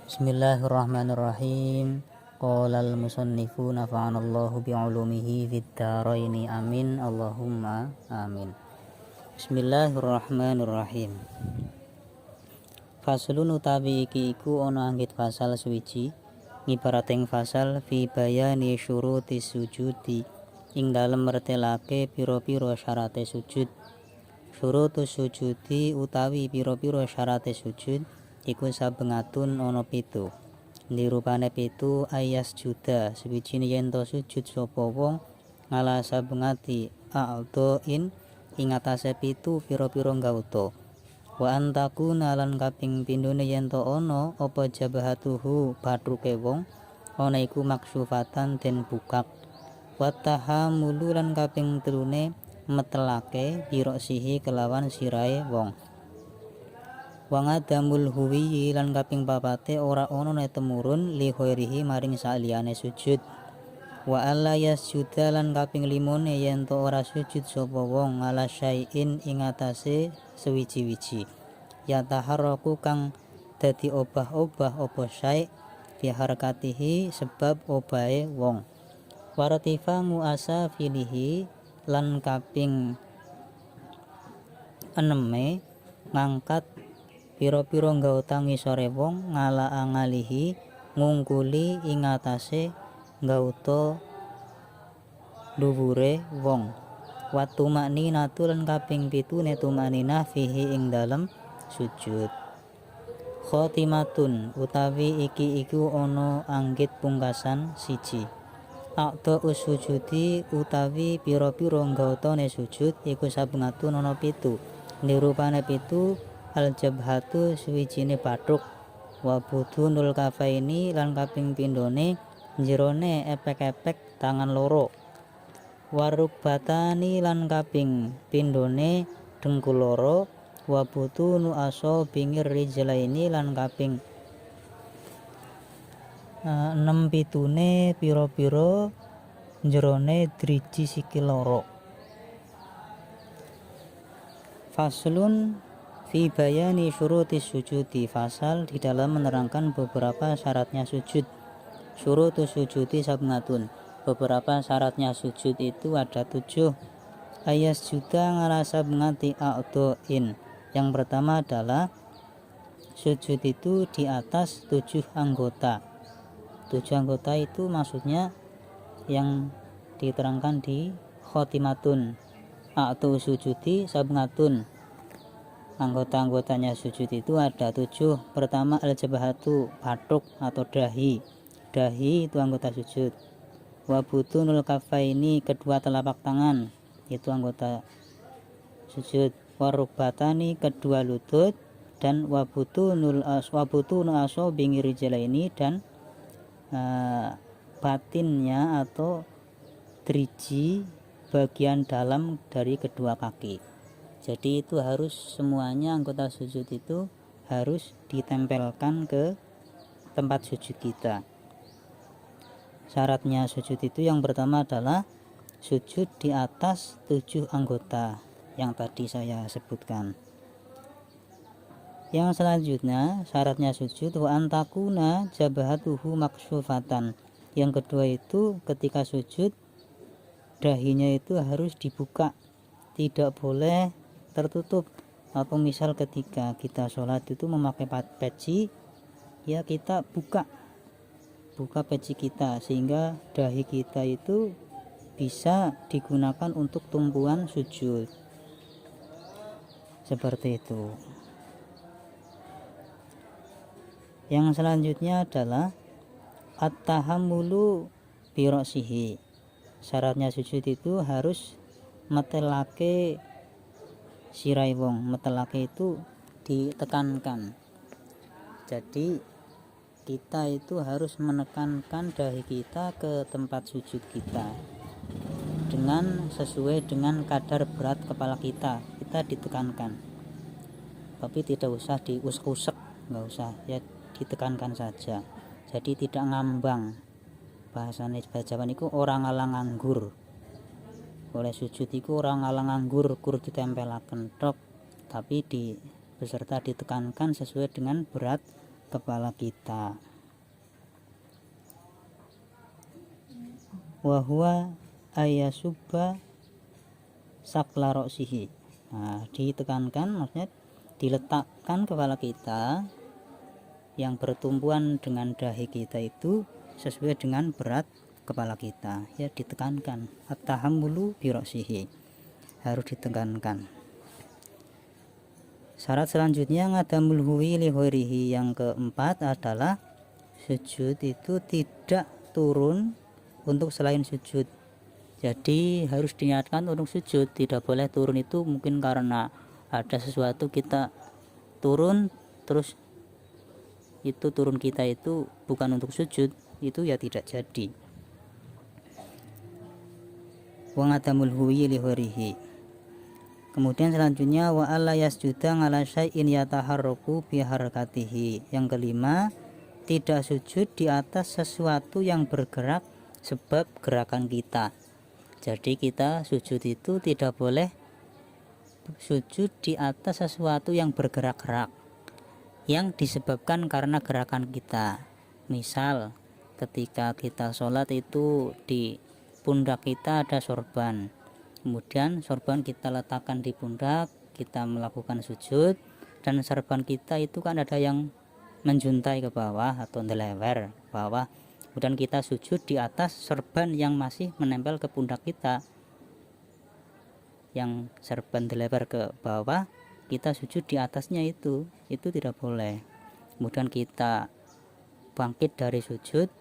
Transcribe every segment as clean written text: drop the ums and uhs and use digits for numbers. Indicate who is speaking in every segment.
Speaker 1: Bismillahirrahmanirrahim. Qolal musannifu nafa'anallahu bi'ulumihi fid dharaini amin Allahumma amin. Bismillahirrahmanirrahim. Faslun utawi iki iku ana anggit fasal suwiji ngibarating fasal fi bayani syuruti sujudi ing dalem mertelake pira-pira syarate sujud. Syurutus sujudi utawi pira-pira syarate sujud iku sabengatun ana 7. Dirupane 7 ayas juda suwijine yen to sujud sapa wong ngala sabengati a'dhain ing atase 7 pira-pira nggauta. Wa antakuna lan kaping pindhone yen to ana apa jabahatuhu bathuke wong ana iku maksufatan den bukak. Wa tahammulu lan kaping telune metelake birosihi kelawan sirahe wong. Wang adamul huwi lan kaping papate ora ana ne temurun li khairihi maring saliyane sujud. Wa alla yasjuda lan kaping 5 yen to ora sujud sapa wong ala syai'in ing atase sewiji-wiji ya taharraku kang dadi obah-obah apa syai' fi harakatihi sebab obahe wong. Waratifa muasa filihi lan kaping 6 ngangkat pira-pira nggauta ngisore wong ngala angalihi ngungkuli ing atase nggauta dhuwure wong. Wa tumakninatu lan kaping 7 tumakninah fihi ing dalem sujud. Khotimatun utawi iki iku ana anggit pungkasan siji. Aqta usujudi utawi pira-pira nggautane sujud iku sabengatun ana 7. Nirupane 7 al-jabhatu suwijine bathuk wa budunul kafaini lan kaping pindhone jerone epek-epek tangan loro. Warukbatani lan kaping pindhone dengkul loro wa butunu aso bingir rijlaini lan kaping 6 pitune pira-pira jerone driji sikil loro. Faslun fi bayani syurutis sujudi fasal di dalam menerangkan beberapa syaratnya sujud. Syurutus sujudi sabengatun. Beberapa syaratnya sujud itu ada 7. Ayas juda ngarasa mengati a'dhain. Yang pertama adalah sujud itu di atas 7 anggota. 7 anggota itu maksudnya yang diterangkan di khotimatun. A'dhu sujudi sabengatun. Anggota-anggotanya sujud itu ada 7. Pertama al-jabhatu bathuk atau dahi. Dahi itu anggota sujud. Wa butunul kafaini kedua telapak tangan itu anggota sujud. Wa rukbatani kedua lutut dan wa butunu aso bingir rijlaini dan batinnya atau driji bagian dalam dari kedua kaki. Jadi itu harus semuanya anggota sujud itu harus ditempelkan ke tempat sujud kita. Syaratnya sujud itu yang pertama adalah sujud di atas 7 anggota yang tadi saya sebutkan. Yang selanjutnya syaratnya sujud wa antakuna jabahatuhu maksufatan. Yang kedua itu ketika sujud dahinya itu harus dibuka, tidak boleh tertutup. Atau misal ketika kita sholat itu memakai peci, ya kita buka peci kita sehingga dahi kita itu bisa digunakan untuk tumpuan sujud seperti itu. Yang selanjutnya adalah at-tahammulu birosihi. Syaratnya sujud itu harus metelake sirai wong. Metelake itu ditekankan. Jadi kita itu harus menekankan dahi kita ke tempat sujud kita dengan sesuai dengan kadar berat kepala kita ditekankan, tapi tidak usah diusek-usek, nggak usah, ya ditekankan saja. Jadi tidak ngambang. Bahasane Jawa niku orang ngalang nganggur. Oleh sujud iku orang ngalang nganggur kur ditempelaken tok, tapi beserta ditekankan sesuai dengan berat kepala kita. Wa huwa ayasubba sakla roksihi. Nah, ditekankan maksudnya diletakkan kepala kita yang bertumpuan dengan dahi kita itu sesuai dengan berat kepala kita, ya ditekankan. At-tahammulu bi roksihi, harus ditekankan. Syarat selanjutnya ngadamul huwi li ghairihi, yang keempat adalah sujud itu tidak turun untuk selain sujud. Jadi harus diniatkan untuk sujud, tidak boleh turun itu mungkin karena ada sesuatu kita turun, terus itu turun kita itu bukan untuk sujud, itu ya tidak jadi. Wa ngadamul huwi li ghairihi. Kemudian selanjutnya wa alla yasjuda ala syai'in yataharraku bi harakatihi. Yang kelima, tidak sujud di atas sesuatu yang bergerak sebab gerakan kita. Jadi kita sujud itu tidak boleh sujud di atas sesuatu yang bergerak-gerak yang disebabkan karena gerakan kita. Misal ketika kita sholat itu di pundak kita ada sorban, kemudian sorban kita letakkan di pundak, kita melakukan sujud, dan sorban kita itu kan ada yang menjuntai ke bawah atau ndelewer ke bawah, kemudian kita sujud di atas sorban yang masih menempel ke pundak kita, yang sorban ndelewer ke bawah, kita sujud di atasnya, itu tidak boleh. Kemudian kita bangkit dari sujud,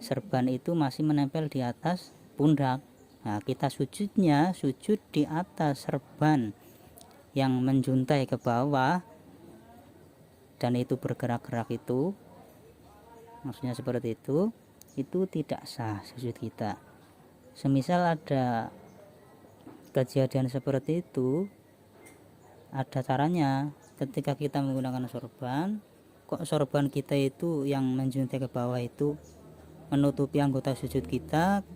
Speaker 1: sorban itu masih menempel di atas pundak. Nah, kita sujudnya sujud di atas sorban yang menjuntai ke bawah dan itu bergerak-gerak, itu maksudnya seperti itu tidak sah sujud kita. Semisal ada kejadian seperti itu, ada caranya. Ketika kita menggunakan sorban, kok sorban kita itu yang menjuntai ke bawah itu menutupi anggota sujud kita,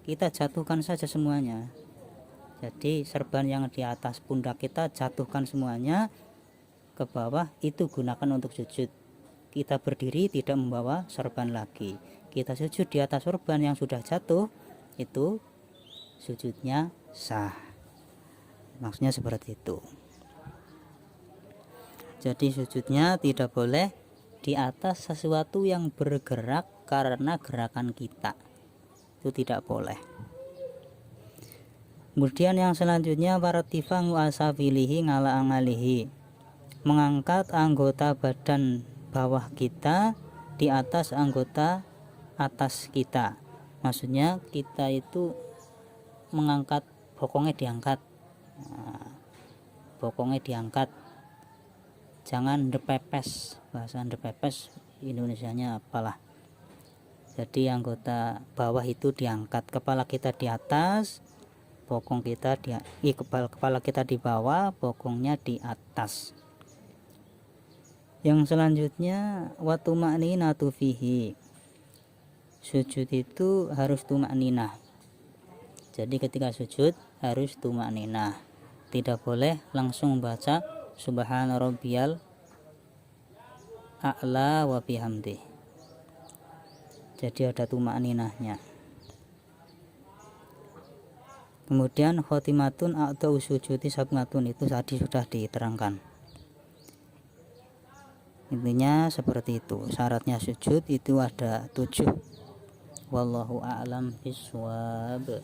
Speaker 1: kita jatuhkan saja semuanya. Jadi sorban yang di atas pundak kita jatuhkan semuanya ke bawah, itu gunakan untuk sujud. Kita berdiri tidak membawa sorban lagi, kita sujud di atas sorban yang sudah jatuh, itu sujudnya sah. Maksudnya seperti itu. Jadi sujudnya tidak boleh di atas sesuatu yang bergerak karena gerakan kita, itu tidak boleh. Kemudian yang selanjutnya wartifa'u asafilihi ngala angalihi, mengangkat anggota badan bawah kita di atas anggota atas kita. Maksudnya kita itu mengangkat, bokongnya diangkat. Nah, bokongnya diangkat, jangan depepes. Bahasa depepes Indonesianya apalah. Jadi anggota bawah itu diangkat, kepala kita di atas, bokong kita kepala kita di bawah, bokongnya di atas. Yang selanjutnya watuma'ninatu fihi, sujud itu harus tuma'ninah. Jadi ketika sujud harus tuma'ninah, tidak boleh langsung baca subhana rabbiyal a'la wa bihamdi. Jadi ada tuma'ninahnya. Kemudian khotimatun atau sujudi sabngatun, itu tadi sudah diterangkan. Intinya seperti itu. Syaratnya sujud itu ada 7. Wallahu a'lam bishawab.